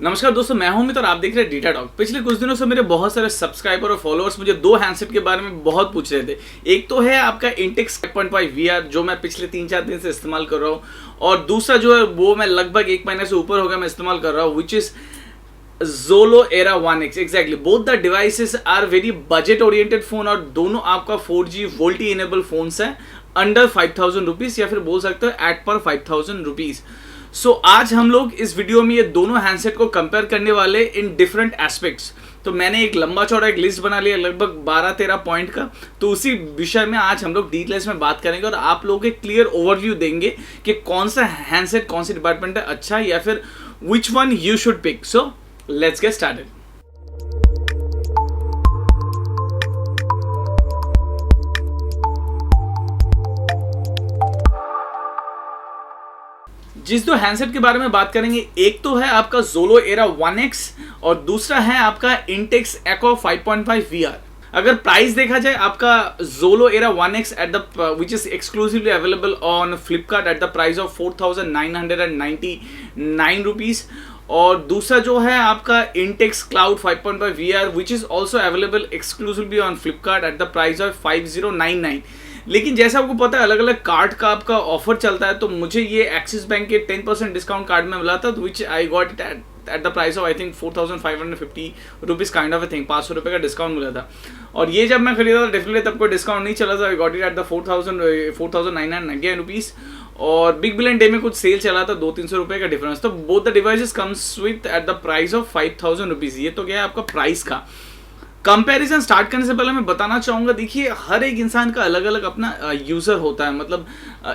नमस्कार दोस्तों, मैं हूं अमित और आप देख रहे हैं डेटा टॉक। पिछले कुछ दिनों से मेरे बहुत सारे सब्सक्राइबर और फॉलोअर्स मुझे दो हैंडसेट के बारे में बहुत पूछ रहे थे। एक तो है आपका इंटेक्स 5.5 VR जो मैं पिछले 3-4 दिन से इस्तेमाल कर रहा हूं, और दूसरा जो है वो मैं लगभग 1 महीने से ऊपर हो गया मैं इस्तेमाल कर रहा हूं, which is Zolo Era 1X। Exactly both the devices are very budget oriented phone और दोनों आपका 4G वोल्टी इनेबल फोन्स है अंडर 5000 रुपीज, या फिर बोल सकते हो एट पर 5000 रुपीज। सो आज हम लोग इस वीडियो में ये दोनों हैंडसेट को कंपेयर करने वाले इन डिफरेंट एस्पेक्ट्स। तो मैंने एक लंबा चौड़ा एक लिस्ट बना लिया लगभग 12-13 पॉइंट का, तो उसी विषय में आज हम लोग डिटेल्स में बात करेंगे और आप लोगों के क्लियर ओवरव्यू देंगे कि कौन सा हैंडसेट कौन सी डिपार्टमेंट है अच्छा, या फिर which one you should pick. So let's get started. जिस दो हैंडसेट के बारे में बात करेंगे, एक तो है आपका Zolo Era 1X और दूसरा है आपका Intex Echo 5.5 VR। अगर प्राइस देखा जाए, आपका Zolo Era 1X at the which is exclusively available on Flipkart eight the price of 4999 rupees, और दूसरा जो है आपका Intex Cloud 5.5 VR which is also available exclusively on Flipkart eight the price of 5099। लेकिन जैसा आपको पता है अलग अलग कार्ड का आपका ऑफर चलता है, तो मुझे ये एक्सिस बैंक के 10% डिस्काउंट कार्ड में मिला था, which I got it at the price of I think 4550 rupees kind of a thing. 500 रुपये का डिस्काउंट मिला था, और ये जब मैं खरीदा था डेफिनेटली तब कोई डिस्काउंट नहीं चला था। आई got it at the 4999 rupees, और बिग बिलियन डे में कुछ सेल चला था, 200-300 रुपये का डिफरेंस। तो both the devices comes with eight the price of 5000 rupees. ये तो गया आपका प्राइस का। कंपैरिजन स्टार्ट करने से पहले मैं बताना चाहूँगा, देखिए हर एक इंसान का अलग अलग अपना यूज़र होता है, मतलब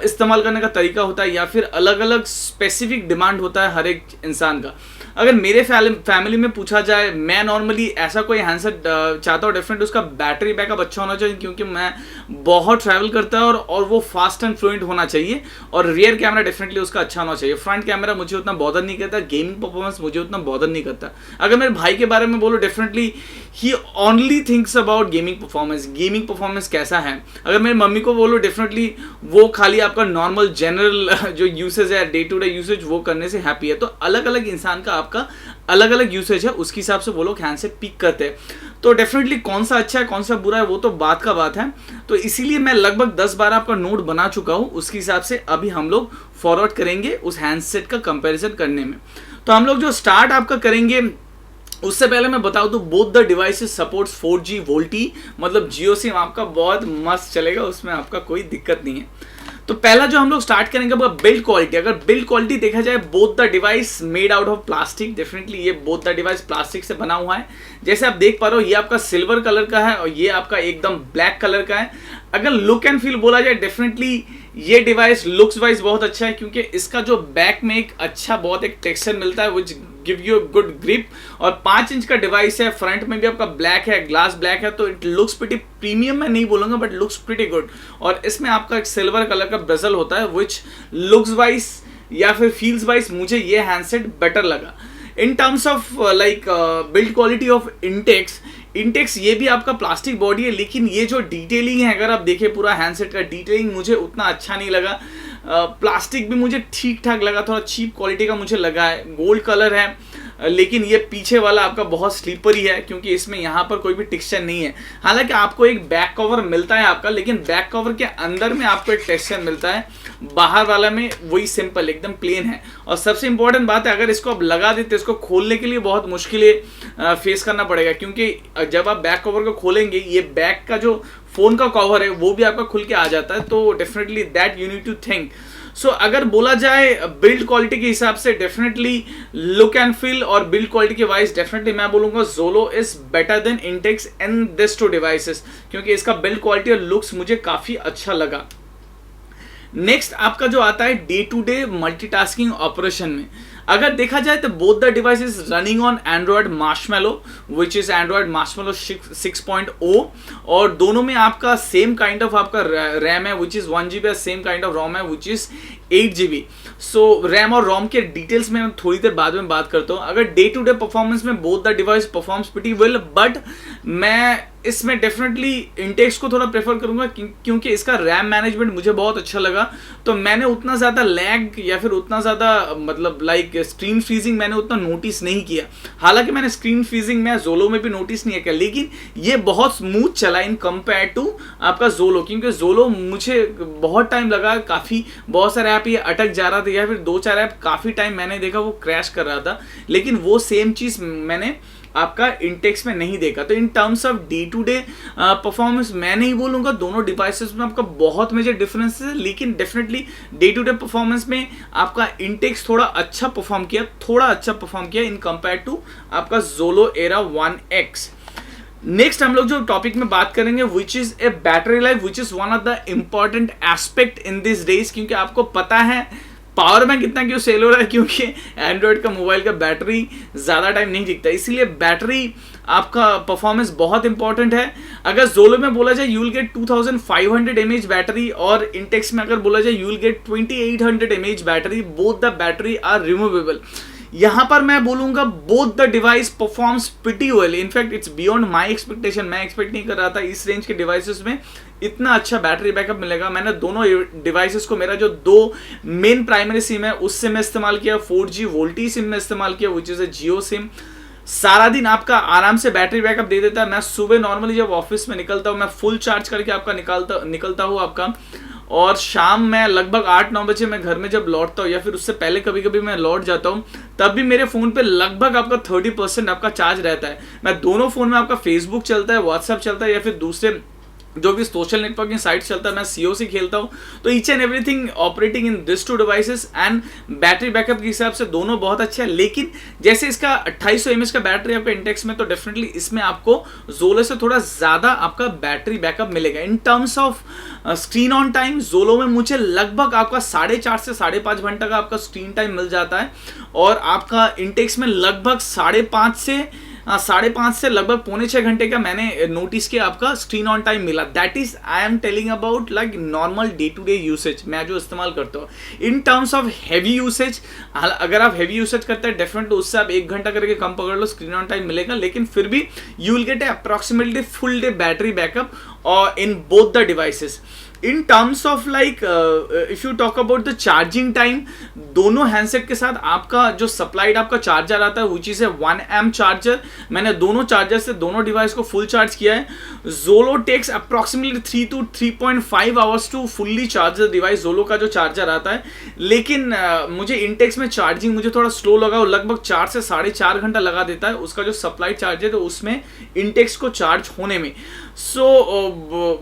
इस्तेमाल करने का तरीका होता है, या फिर अलग अलग स्पेसिफिक डिमांड होता है हर एक इंसान का। अगर मेरे फैमिली में पूछा जाए, मैं नॉर्मली ऐसा कोई हैंडसेट चाहता हूँ डिफरेंट, उसका बैटरी बैकअप अच्छा होना चाहिए क्योंकि मैं बहुत ट्रैवल करता है, और वो फास्ट एंड फ्लुएंट होना चाहिए, और रियर कैमरा डेफिनेटली उसका अच्छा होना चाहिए। फ्रंट कैमरा मुझे उतना बॉदर नहीं करता, गेमिंग परफॉर्मेंस मुझे उतना बॉदर नहीं करता। अगर मेरे भाई के बारे में बोलो, definitely he only thinks about gaming performance कैसा है। अगर मेरी मम्मी को बोलो, डेफिनेटली वो खाली आपका नॉर्मल जनरल जो यूसेज है, डे टू डे यूसेज, वो करने से हैप्पी है। तो अलग अलग इंसान का आपका अलग अलग यूसेज है, उसके हिसाब से वो लोग हैंडसेट पिक करते हैं। तो डेफिनेटली कौन सा अच्छा है कौन सा बुरा है वो तो बात का बात है। तो इसीलिए मैं लगभग 10-12 आपका नोट बना चुका हूं, उसके हिसाब से अभी हम लोग फॉरवर्ड करेंगे उस हैंडसेट का कंपैरिजन करने में। तो हम लोग जो स्टार्ट आपका करेंगे, उससे पहले मैं बता दूं both the devices supports 4G VoLTE, मतलब जियो सिम आपका बहुत मस्त चलेगा, उसमें आपका कोई दिक्कत नहीं है। तो पहला जो हम लोग स्टार्ट करेंगे वो बिल्ड क्वालिटी। अगर बिल्ड क्वालिटी देखा जाए, both the device made out of plastic. Definitely ये बोथ द डिवाइस प्लास्टिक से बना हुआ है। जैसे आप देख पा रहे हो, ये आपका सिल्वर कलर का है और ये आपका एकदम ब्लैक कलर का है। अगर लुक एंड फील बोला जाए, डेफिनेटली ये डिवाइस लुक्स वाइज बहुत अच्छा है क्योंकि इसका जो बैक में एक अच्छा बहुत एक टेक्सचर मिलता है which give you good grip, और 5 इंच का डिवाइस है। फ्रंट में भी आपका ब्लैक है, ग्लास ब्लैक है, तो इट लुक्स प्रीटी प्रीमियम मैं नहीं बोलूंगा, बट लुक्स प्रीटी गुड। और इसमें आपका एक सिल्वर कलर का बेजल होता है विच लुक्स वाइज या फिर फील्स वाइज मुझे ये हैंडसेट बेटर लगा। इन terms of like build quality of Intex ये भी आपका प्लास्टिक बॉडी है, लेकिन ये जो डिटेलिंग है, अगर आप देखें पूरा हैंडसेट का डिटेलिंग मुझे उतना अच्छा नहीं लगा। प्लास्टिक भी मुझे ठीक ठाक लगा, थोड़ा चीप क्वालिटी का मुझे लगा है। गोल्ड कलर है, लेकिन ये पीछे वाला आपका बहुत स्लीपरी है क्योंकि इसमें यहाँ पर कोई भी टेक्सचर नहीं है। हालांकि आपको एक बैक कवर मिलता है आपका, लेकिन बैक कवर के अंदर में आपको एक टेक्सचर मिलता है, बाहर वाला में वही सिंपल एकदम प्लेन है। और सबसे इंपॉर्टेंट बात है, अगर इसको आप लगा देते, इसको खोलने के लिए बहुत मुश्किलें फेस करना पड़ेगा, क्योंकि जब आप बैक कवर को खोलेंगे, ये बैक का जो फोन का कवर है वो भी आपका खुल के आ जाता है। तो definitely that you need to think. So अगर बोला जाए बिल्ड क्वालिटी के हिसाब से, डेफिनेटली लुक एंड फील और बिल्ड क्वालिटी के वाइज डेफिनेटली मैं बोलूंगा Zolo is better than Intex in this two devices, क्योंकि इसका बिल्ड क्वालिटी और लुक्स मुझे काफी अच्छा लगा। नेक्स्ट आपका जो आता है day to day multitasking operation में, अगर देखा जाए तो both the device is running on Android Marshmallow which is Android Marshmallow 6.0, और दोनों में आपका सेम काइंड ऑफ आपका रैम है which is 1GB, same kind of ROM है which is 8GB। So RAM और रोम के डिटेल्स में थोड़ी देर बाद में बात करता हूँ। अगर डे टू डे परफॉर्मेंस में both the device performs pretty well, but मैं इसमें डेफिनेटली इंटेक्स को थोड़ा प्रेफर करूंगा क्योंकि इसका रैम मैनेजमेंट मुझे बहुत अच्छा लगा। तो मैंने उतना ज़्यादा लैग या फिर उतना ज़्यादा मतलब लाइक स्क्रीन फ्रीजिंग मैंने उतना नोटिस नहीं किया। हालांकि मैंने स्क्रीन फ्रीजिंग में जोलो में भी नोटिस नहीं किया, लेकिन ये बहुत स्मूथ चला इन कंपेयर टू आपका जोलो, क्योंकि जोलो मुझे बहुत टाइम लगा, काफ़ी बहुत सारे ऐप ये अटक जा रहा था या फिर 2-4 ऐप काफ़ी टाइम मैंने देखा वो क्रैश कर रहा था, लेकिन वो सेम चीज़ मैंने आपका इंटेक्स में नहीं देखा। तो in terms of day to day performance मैं नहीं बोलूंगा दोनों डिवाइसेस में आपका बहुत मेजर डिफरेंस है, लेकिन definitely day to day performance में आपका इंटेक्स थोड़ा अच्छा परफॉर्म किया इन कंपेयर टू आपका जोलो एरा 1X। नेक्स्ट हम लोग जो टॉपिक में बात करेंगे विच is A battery life, which is one of the important aspect in this days, क्योंकि आपको पता है पावर बैंक इतना क्यों सेल हो रहा है, क्योंकि एंड्रॉयड का मोबाइल का बैटरी ज़्यादा टाइम नहीं टिकता, इसीलिए बैटरी आपका परफॉर्मेंस बहुत इंपॉर्टेंट है। अगर जोलो में बोला जाए you will get 2500 mAh battery, और इंटेक्स में अगर बोला जाए you will get 2800 mAh battery, both the battery are removable. यहाँ पर मैं बोलूंगा both the device performs pretty well, in fact it's beyond my expectation. मैं एक्सपेक्ट नहीं कर रहा था इस रेंज के डिवाइसेस में इतना अच्छा बैटरी बैकअप मिलेगा। मैंने दोनों डिवाइसेस को, मेरा जो 2 मेन प्राइमरी सिम है उससे मैं इस्तेमाल किया, 4G वोल्टी सिम में इस्तेमाल किया विच इज ए जियो सिम। सारा दिन आपका आराम से बैटरी बैकअप दे देता है। मैं सुबह नॉर्मली जब ऑफिस में निकलता हूँ मैं फुल चार्ज करके आपका निकलता हूँ आपका, और शाम में लगभग 8-9 बजे मैं घर में जब लौटता हूँ या फिर उससे पहले कभी कभी मैं लौट जाता हूँ, तब भी मेरे फ़ोन पे लगभग आपका 30% आपका चार्ज रहता है। मैं दोनों फ़ोन में आपका फेसबुक चलता है, व्हाट्सएप चलता है या फिर दूसरे जो भी सोशल नेटवर्किंग साइट चलता है, मैं COC खेलता हूँ। तो each and everything operating in this 2 devices, and battery backup के हिसाब से दोनों बहुत अच्छे हैं। लेकिन जैसे इसका 2800 mAh का बैटरी आपका इंटेक्स में, तो डेफिनेटली इसमें आपको जोलो से थोड़ा ज़्यादा आपका बैटरी बैकअप मिलेगा। In terms of screen on time Xolo में मुझे लगभग आपका 4.5 से 5.5 घंटा का आपका स्क्रीन टाइम मिल जाता है, और आपका इंटेक्स में लगभग 5.5 से लगभग 5.25 घंटे का मैंने नोटिस किया आपका स्क्रीन ऑन टाइम मिला। That is I am telling about like normal day to day usage मैं जो इस्तेमाल करता हूँ। In terms of heavy usage, अगर आप हैवी यूसेज करते हैं डेफिनेटली उससे आप 1 घंटा करके कम पकड़ लो स्क्रीन ऑन टाइम मिलेगा, लेकिन फिर भी you will get approximately full day battery backup और in both the devices. In terms of like if you talk about the charging time, दोनों हैंडसेट के साथ आपका जो सप्लाइड आपका चार्जर आता है which is a 1 amp charger, मैंने दोनों चार्जर से दोनों डिवाइस को फुल चार्ज किया है। Xolo takes approximately 3 to 3.5 hours to fully charge the device, Xolo का जो चार्जर आता है। लेकिन मुझे इंटेक्स में चार्जिंग मुझे थोड़ा स्लो लगा, वो लगभग 4 से 4.5 घंटा लगा देता है उसका जो सप्लाइड चार्जर है, तो उसमें इंटेक्स को चार्ज होने में।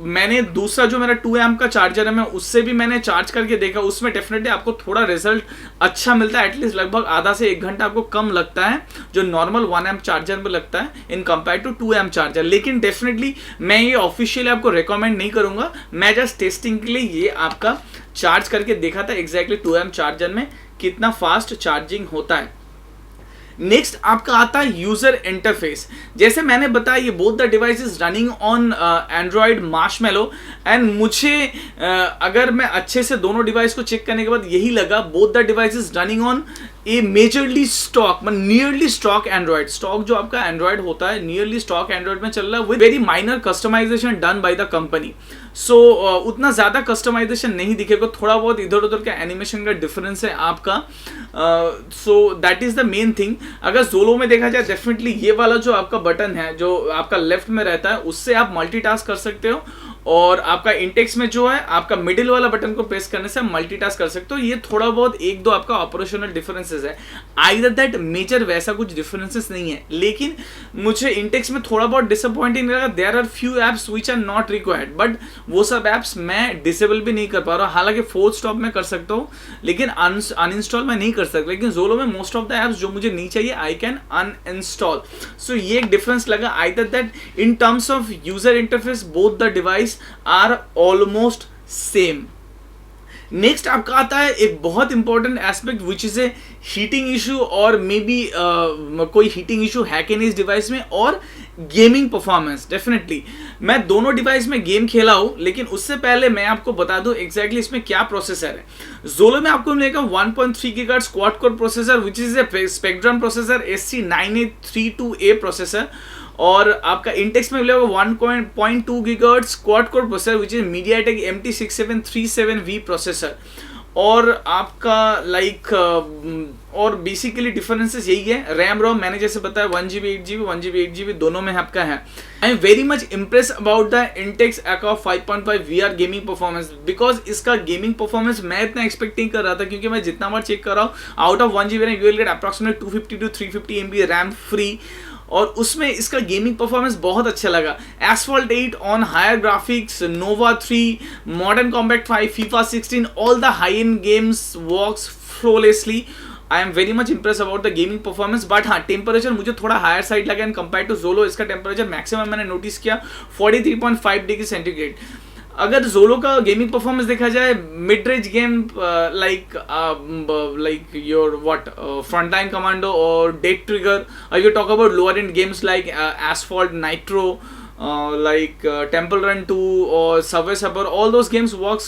मैंने दूसरा जो मेरा 2 amp का चार्जर है मैं उससे भी मैंने चार्ज करके देखा, उसमें डेफिनेटली आपको थोड़ा रिजल्ट अच्छा मिलता है, एटलीस्ट लगभग आधा से 1 घंटा आपको कम लगता है जो नॉर्मल 1 amp चार्जर में लगता है in compare to 2 amp charger. लेकिन डेफिनेटली मैं ये ऑफिशियली आपको रिकमेंड नहीं करूंगा, मैं जस्ट टेस्टिंग के लिए ये आपका चार्ज करके देखा था एग्जैक्टली 2 amp चार्जर में कितना फास्ट चार्जिंग होता है। नेक्स्ट आपका आता है यूजर इंटरफेस। जैसे मैंने बताया ये both the devices running on Android Marshmallow, and मुझे अगर मैं अच्छे से दोनों डिवाइस को चेक करने के बाद यही लगा both the devices running on A majorly stock, मतलब नियरली स्टॉक एंड्रॉयड। स्टॉक जो आपका एंड्रॉयड होता है नियरली स्टॉक एंड्रॉयड में चल रहा है with very minor customisation done by the company. So उतना ज़्यादा कस्टमाइजेशन नहीं दिखेगा, थोड़ा बहुत इधर उधर का एनिमेशन का डिफरेंस है आपका। So that is the main thing. अगर जोलो में देखा जाए डेफिनेटली ये वाला जो आपका बटन है जो आपका लेफ्ट में रहता है उससे आप मल्टीटास्क कर सकते हो, और आपका इंटेक्स में जो है आपका मिडिल वाला बटन को प्रेस करने से आप मल्टीटास्क कर सकते हो। ये थोड़ा बहुत 1-2 आपका ऑपरेशनल डिफरेंसेस है, आइदर दैट मेजर वैसा कुछ डिफरेंसेस नहीं है। लेकिन मुझे इंटेक्स में थोड़ा बहुत डिसअपॉइंटिंग लगा, there are few apps which are not required, but वो सब एप्स मैं डिसेबल भी नहीं कर पा रहा हूँ। हालांकि फोर्थ स्टॉप में कर सकता हूँ लेकिन अनइंस्टॉल मैं नहीं कर सकता, लेकिन जोलो में मोस्ट ऑफ द एप्स जो मुझे नहीं चाहिए आई कैन अनइंस्टॉल। सो ये एक डिफरेंस लगा, either that in terms of user interface both the device are almost same। Next आपका आता है एक बहुत important aspect which is A heating issue और मे बी कोई हीटिंग इशू है कि नहीं इस डिवाइस में, और गेमिंग परफॉर्मेंस डेफिनेटली मैं दोनों डिवाइस में गेम खेला हूं, लेकिन उससे पहले मैं आपको बता दूं एग्जैक्टली इसमें क्या प्रोसेसर है। जोलो में आपको मिलेगा 1.3 gigahertz quad core processor which is A spectrum processor SC9832A processor, और आपका इंटेक्स में मिलेगा 1.2 gigahertz quad core processor which is MediaTek MT6737V processor. और आपका और बेसिकली डिफरेंसेस यही है। रैम रोम मैंने जैसे बताया 1GB 8GB 1GB 8GB दोनों में आपका है। I am very much impress about the Intex Echo 5.5 VR gaming performance, because इसका गेमिंग परफॉर्मेंस मैं इतना एक्सपेक्ट नहीं कर रहा था, क्योंकि मैं जितना बार चेक कर रहा हूँ out of 1GB you will gate approximate 250 to 350 MB RAM free, और उसमें इसका गेमिंग परफॉर्मेंस बहुत अच्छा लगा। Asphalt 8 on higher graphics, Nova 3, Modern Combat 5, FIFA 16, all the high-end games works flawlessly. I am very much impressed about the gaming performance, but हाँ temperature मुझे थोड़ा higher side लगा एंड कंपेयर टू जोलो। इसका temperature maximum मैंने notice किया 43.5 degree centigrade. अगर जोलो का gaming performance देखा जाए, mid range game like your Frontline Commando और Dead Trigger, you talk about lower end games like Asphalt, Nitro, Temple Run 2 और Subway Surfer, all those games works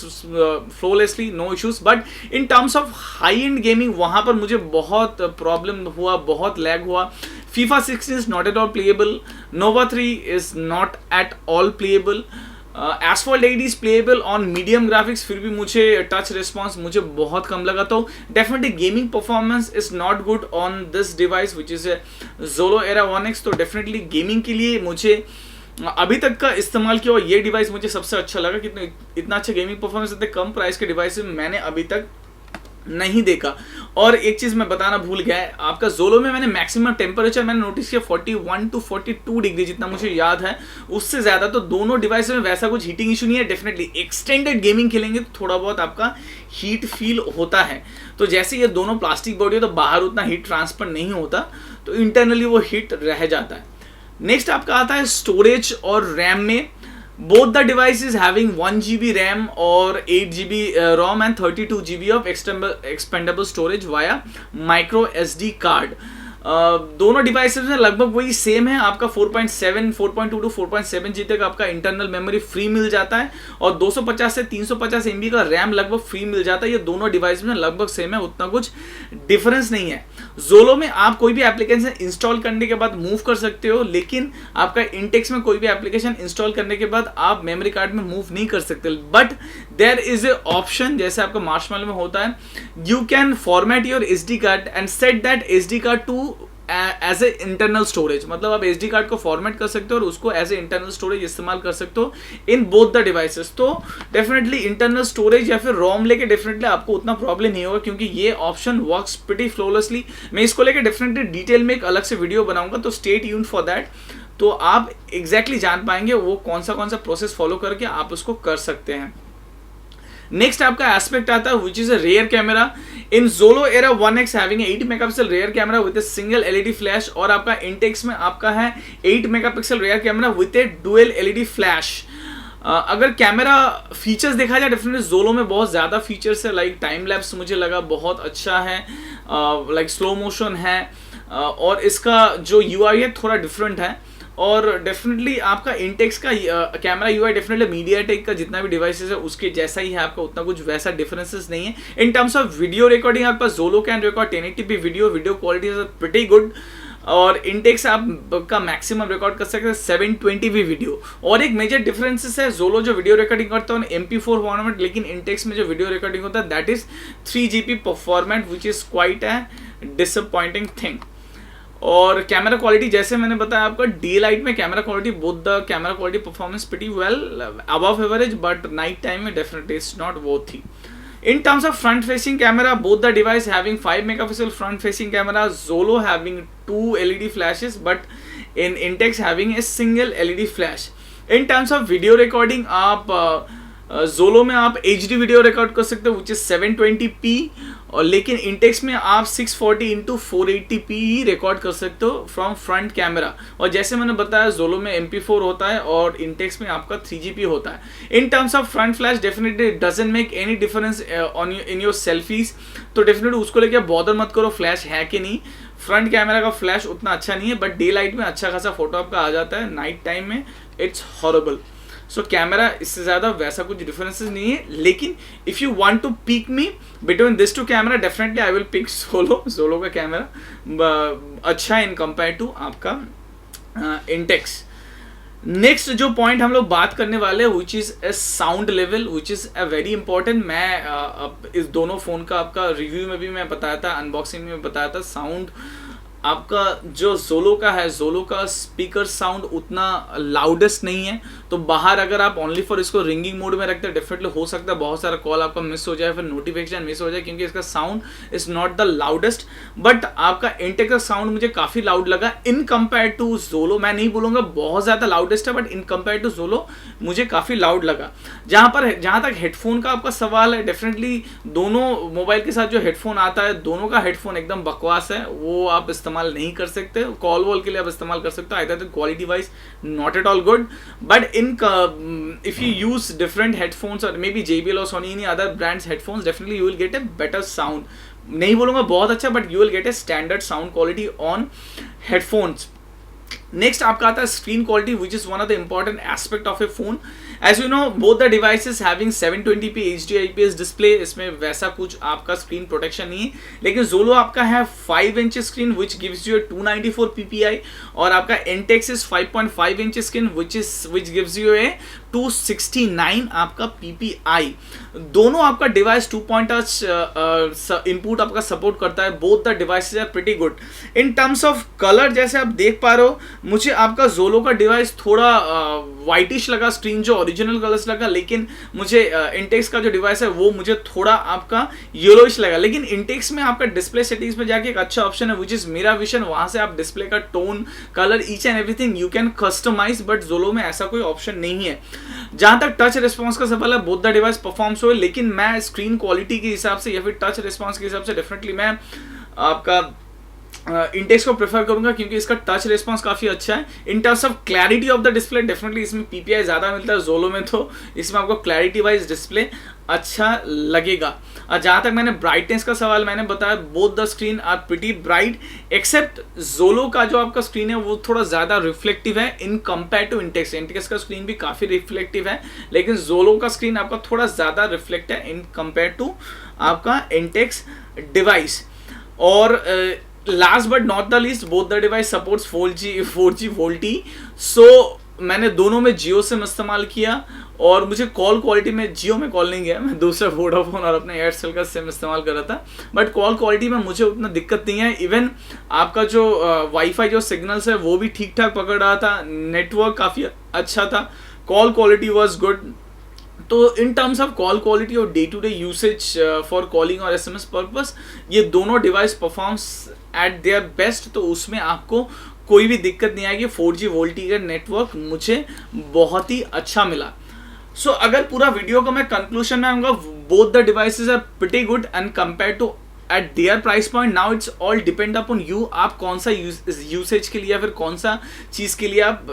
flawlessly, no issues, but in terms of high end gaming वहाँ पर मुझे बहुत problem हुआ, बहुत lag हुआ। FIFA 16 is not at all playable, Nova 3 is not at all playable, Asphalt 8 is playable on medium graphics, फिर भी मुझे टच रिस्पॉन्स मुझे बहुत कम लगा। तो definitely gaming performance is not good on this device which is Xolo Era 1X। तो definitely gaming के लिए मुझे अभी तक का इस्तेमाल किया और ये डिवाइस मुझे सबसे अच्छा लगा। कितना इतना अच्छा गेमिंग परफॉर्मेंस इतने कम प्राइस के डिवाइस मैंने अभी तक नहीं देखा। और एक चीज मैं बताना भूल गया है, आपका जोलो में मैंने मैक्सिमम टेम्परेचर मैंने नोटिस किया 41 to 42 डिग्री, जितना मुझे याद है उससे ज्यादा। तो दोनों डिवाइस में वैसा कुछ हीटिंग इशू नहीं है। डेफिनेटली एक्सटेंडेड गेमिंग खेलेंगे तो थोड़ा बहुत आपका हीट फील होता है। तो जैसे ये दोनों प्लास्टिक बॉडी हो तो बाहर उतना हीट ट्रांसफर नहीं होता, तो इंटरनली वो हीट रह जाता है। नेक्स्ट आपका आता है स्टोरेज और रैम में। Both the devices having 1GB RAM or 8GB ROM and 32GB of expandable storage via micro SD card. दोनों डिवाइसेस में लगभग वही सेम है। आपका 4.7, 4.2 to 4.7G तक आपका इंटरनल मेमोरी फ्री मिल जाता है और 250 से 350 MB का रैम लगभग फ्री मिल जाता है। ये दोनों डिवाइस में लगभग सेम है, उतना कुछ डिफरेंस नहीं है। जोलो में आप कोई भी एप्लीकेशन इंस्टॉल करने के बाद मूव कर सकते हो, लेकिन आपका इंटेक्स में कोई भी एप्लीकेशन इंस्टॉल करने के बाद आप मेमोरी कार्ड में मूव नहीं कर सकते। But there is a option, जैसे आपका मार्शमैलो में होता है, you can format your SD card and set that SD card to as a internal storage. मतलब आप SD कार्ड को फॉर्मेट कर सकते हो और उसको एज ए इंटरनल स्टोरेज इस्तेमाल कर सकते हो इन बोथ द डिवाइसेस। तो डेफिनेटली इंटरनल स्टोरेज या फिर रोम लेके डेफिनेटली आपको उतना प्रॉब्लम नहीं होगा, क्योंकि ये ऑप्शन वर्क्स प्रीटी फ्लॉलेसली। मैं इसको लेके डेफिनेटली डिटेल में एक अलग से वीडियो बनाऊंगा, तो स्टे ट्यून्ड फॉर दैट। तो आप एग्जैक्टली जान पाएंगे वो कौन सा प्रोसेस फॉलो करके आप उसको कर सकते हैं। नेक्स्ट आपका एस्पेक्ट आता है which is a rear camera. In Xolo Era 1X having 8 megapixel rear camera with a single LED flash, और आपका इंटेक्स में आपका है 8 megapixel rear camera with a dual LED flash. अगर कैमरा फीचर्स देखा जाए, डेफिनेटली जोलो में बहुत ज़्यादा फीचर्स है। लाइक टाइम लैप्स मुझे लगा बहुत अच्छा है, लाइक स्लो मोशन है, और इसका जो UI है थोड़ा डिफरेंट है। और डेफिनेटली आपका इंटेक्स का कैमरा UI डेफिनेटली MediaTek का जितना भी डिवाइसेस है उसके जैसा ही है, आपका उतना कुछ वैसा डिफरेंसेस नहीं है। In terms of video recording आपका Xolo can record 1080p video quality is pretty good, और इंटेक्स आप का मैक्सिमम रिकॉर्ड कर सकते हैं 720p वीडियो। और एक मेजर डिफरेंसेस है, जोलो जो वीडियो रिकॉर्डिंग करता है MP4 फॉर्मेट, लेकिन इंटेक्स में जो वीडियो रिकॉर्डिंग होता है that is 3GP format which is quite a disappointing thing. और कैमरा क्वालिटी जैसे मैंने बताया आपका डे लाइट में camera quality both the camera quality performance pretty well above average, but night time में डेफिनेटली इट्स नॉट वो थी। In terms of front facing camera, both the device having 5 megapixel front facing camera, Zolo having 2 LED flashes, but in Intex having a single LED flash. In terms of video recording, आप जोलो में आप HD video record कर सकते हो which is 720p, और लेकिन Intex में आप 640 इंटू 480p ही रिकॉर्ड कर सकते हो फ्रॉम फ्रंट कैमरा। और जैसे मैंने बताया जोलो में MP4 होता है और इंटेक्स में आपका 3GP होता है। In terms of front flash definitely doesn't make any difference on in your selfies, तो डेफिनेटली उसको लेके बॉदर मत करो फ्लैश है कि नहीं। फ्रंट कैमरा का फ्लैश उतना अच्छा नहीं है, बट डे लाइट में अच्छा खासा फोटो आपका आ जाता है, नाइट टाइम में इट्स हॉरेबल। सो कैमरा इससे ज़्यादा वैसा कुछ डिफरेंसेस नहीं है, लेकिन if you want to pick me between this two camera definitely I will pick Xolo. Xolo का कैमरा अच्छा है इन कंपेयर टू आपका इंटेक्स। नेक्स्ट जो पॉइंट हम लोग बात करने वाले हैं which is a sound level which is a very important. मैं इस दोनों फ़ोन का आपका रिव्यू में भी मैं बताया था, अनबॉक्सिंग में बताया था। साउंड आपका जो जोलो का है, जोलो का स्पीकर साउंड उतना लाउडेस्ट नहीं है, तो बाहर अगर आप ओनली फॉर इसको रिंगिंग मोड में रखते हैं डेफिनेटली हो सकता है बहुत सारा कॉल आपका मिस हो जाए, फिर नोटिफिकेशन मिस हो जाए, क्योंकि इसका sound is not the loudest. But आपका इंटेक्स का साउंड मुझे काफ़ी लाउड लगा इन कंपेयर टू जोलो। मैं नहीं बोलूँगा बहुत ज़्यादा लाउडेस्ट है, बट इन कंपेयर टू जोलो मुझे काफ़ी लाउड लगा। जहाँ तक हेडफोन का आपका सवाल है, डेफिनेटली दोनों मोबाइल के साथ जो हेडफोन आता है, दोनों का हेडफोन एकदम बकवास है, वो आप इस्तेमाल नहीं कर सकते। कॉल वॉल के लिए आप इस्तेमाल कर सकते हो, I think quality wise not at all good. But in if you use different headphones और मे बी JBL और Sony any other brands headphones, definitely you will get a better sound. नहीं बोलूंगा बहुत अच्छा, but you will get a standard sound quality on headphones. Next आपका आता है screen quality which is one of the important aspect of a phone. As you know both the devices having 720p HD IPS display, इसमें वैसा कुछ आपका screen protection नहीं है, लेकिन जोलो आपका है 5 inch screen which gives you 294 PPI, और आपका Intex is 5.5 inch screen which gives you a 269 आपका PPI। दोनों आपका डिवाइस 2.touch इनपुट आपका सपोर्ट करता है। Both the devices are pretty good in terms of colour. जैसे आप देख पा रहे हो, मुझे आपका जोलो का डिवाइस थोड़ा वाइटिश लगा, स्क्रीन जो ओरिजिनल कलर्स लगा, लेकिन मुझे इंटेक्स का जो डिवाइस है वो मुझे थोड़ा आपका येलोइश लगा। लेकिन इंटेक्स में आपका डिस्प्ले सेटिंग्स में जाके एक अच्छा ऑप्शन है विच इज मेरा विजन, वहां से आप डिस्प्ले का tone, colour, each and everything you can customise, but Xolo में ऐसा कोई ऑप्शन नहीं है। जहां तक टच रिस्पॉन्स का सवाल है, बोथ द डिवाइस परफॉर्म्स हुए, लेकिन मैं स्क्रीन क्वालिटी के हिसाब से या फिर टच रिस्पॉन्स के हिसाब से डेफिनेटली मैं आपका इंटेक्स को प्रेफर करूंगा, क्योंकि इसका टच रिस्पॉन्स काफी अच्छा है। In terms of clarity of the display definitely इसमें PPI ज्यादा मिलता है जोलो में, तो इसमें आपको क्लैरिटी वाइज डिस्प्ले अच्छा लगेगा। और जहां तक मैंने ब्राइटनेस का सवाल मैंने बताया, both the screen are pretty bright, except Xolo का जो आपका स्क्रीन है वो थोड़ा ज्यादा रिफ्लेक्टिव है in compare to Intex. Intex का स्क्रीन भी काफी रिफ्लेक्टिव है, लेकिन जोलो का स्क्रीन आपका थोड़ा ज्यादा रिफ्लेक्ट है इन कंपेयर टू आपका इंटेक्स डिवाइस। और last but not the least, both the device supports 4G VoLTE। सो मैंने दोनों में जियो सिम इस्तेमाल किया, और मुझे कॉल क्वालिटी में जियो में कॉल नहीं गया, मैं दूसरा वोडाफोन और अपने एयरसेल का सिम इस्तेमाल कर रहा था, बट कॉल क्वालिटी में मुझे उतना दिक्कत नहीं है। इवन आपका जो वाईफाई जो सिग्नल्स है वो भी ठीक ठाक पकड़ रहा था, नेटवर्क काफ़ी अच्छा था, कॉल क्वालिटी वॉज गुड। तो in terms of call quality और day to day usage for calling और SMS पर्पस, ये दोनों device performs at their best, तो उसमें आपको कोई भी दिक्कत नहीं आएगी। 4G VoLTE का नेटवर्क मुझे बहुत ही अच्छा मिला। सो अगर पूरा वीडियो का मैं कंक्लूजन में आऊंगा, both the devices are pretty good and compare to at their price point. Now it's all depend upon you, आप कौन सा यूसेज के लिए या फिर कौन सा चीज़ के लिए आप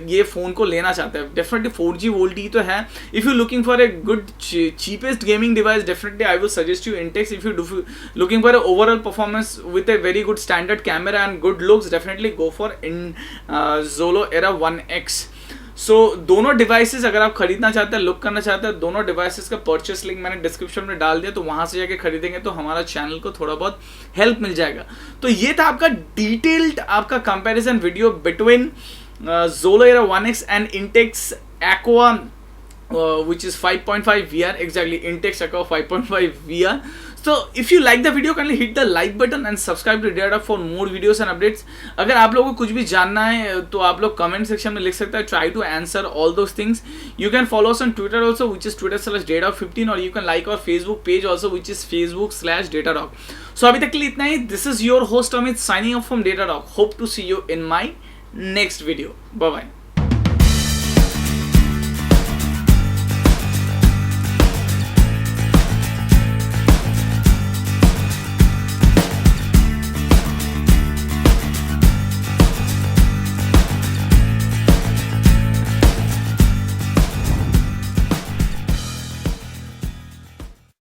ये फ़ोन को लेना चाहते हैं। डेफिनेटली 4G VoLTE तो है। If you looking for a good cheapest gaming device, definitely I will suggest you Intex. If you looking for a overall performance with a very good standard camera and good looks, definitely go for Xolo Era 1X। So दोनों devices अगर आप खरीदना चाहते हैं, look करना चाहते हैं, दोनों डिवाइसेस का परचेस लिंक मैंने डिस्क्रिप्शन में डाल दिया, तो वहां से जाके खरीदेंगे तो हमारा चैनल को थोड़ा बहुत हेल्प मिल जाएगा। तो ये था आपका डिटेल्ड आपका comparison video between Xolo Era 1X and Intex Aqua which is 5.5 VR, exactly, Intex Aqua 5.5 VR. So if you like the video, kindly hit the like button and subscribe to Data for more videos and updates. अगर आप लोगों को कुछ भी जानना है तो आप लोग कमेंट सेक्शन में लिख सकते हैं. Try to answer all those things. You can follow us on Twitter also, which is Twitter/Datadog15, or you can like our Facebook page also, which is Facebook/Datadog. So अभी तक के लिए इतना ही. This is your host Amit signing off from Datadog. Hope to see you in my next video. Bye bye.